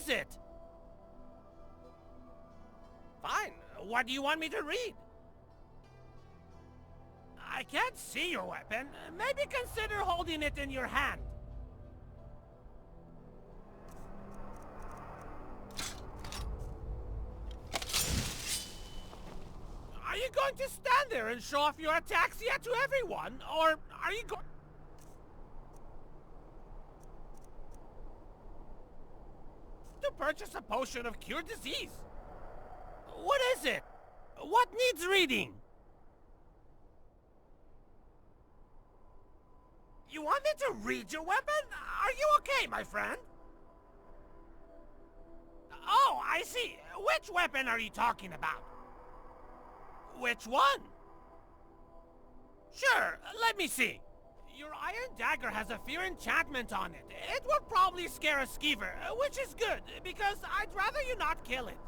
is it? Fine. What do you want me to read? I can't see your weapon. Maybe consider holding it in your hand. Are you going to stand there and show off your Ataxia to everyone? Or are you going... to purchase a potion of cure disease? What is it? What needs reading? You want me to read your weapon? Are you okay, my friend? Oh, I see. Which weapon are you talking about? Which one? Sure, let me see. Your iron dagger has a fear enchantment on it. It will probably scare a Skeever, which is good, because I'd rather you not kill it.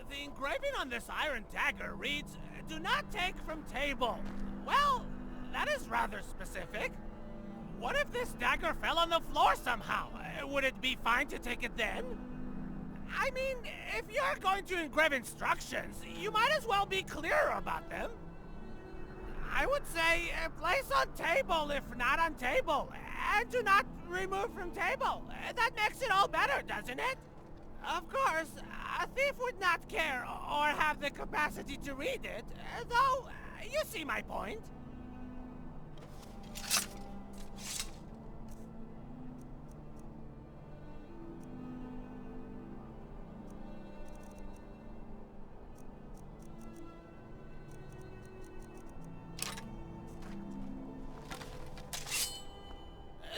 The engraving on this iron dagger reads, "Do not take from table." Well, that is rather specific. What if this dagger fell on the floor somehow? Would it be fine to take it then? I mean, if you're going to engrave instructions, you might as well be clearer about them. I would say place on table if not on table, and do not remove from table. That makes it all better, doesn't it? Of course, a thief would not care or have the capacity to read it, though you see my point.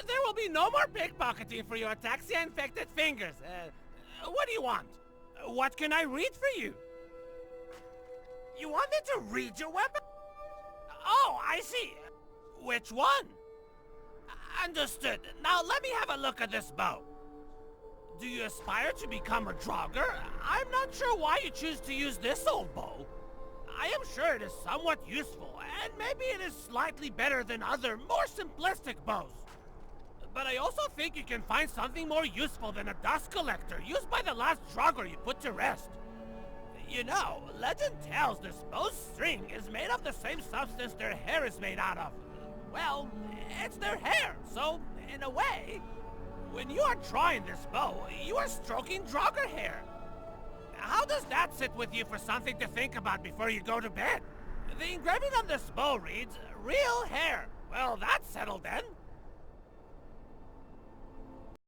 There will be no more pickpocketing for your Ataxia-infected fingers. What do you want? What can I read for you? You want me to read your weapon? Oh, I see. Which one? Understood. Now let me have a look at this bow. Do you aspire to become a Draugr? I'm not sure why you choose to use this old bow. I am sure it is somewhat useful, and maybe it is slightly better than other, more simplistic bows. But I also think you can find something more useful than a dust collector used by the last Draugr you put to rest. You know, legend tells this bow's string is made of the same substance their hair is made out of. Well, it's their hair, so in a way, when you are drawing this bow, you are stroking Draugr hair. How does that sit with you for something to think about before you go to bed? The engraving on this bow reads, "Real hair." Well, that's settled then.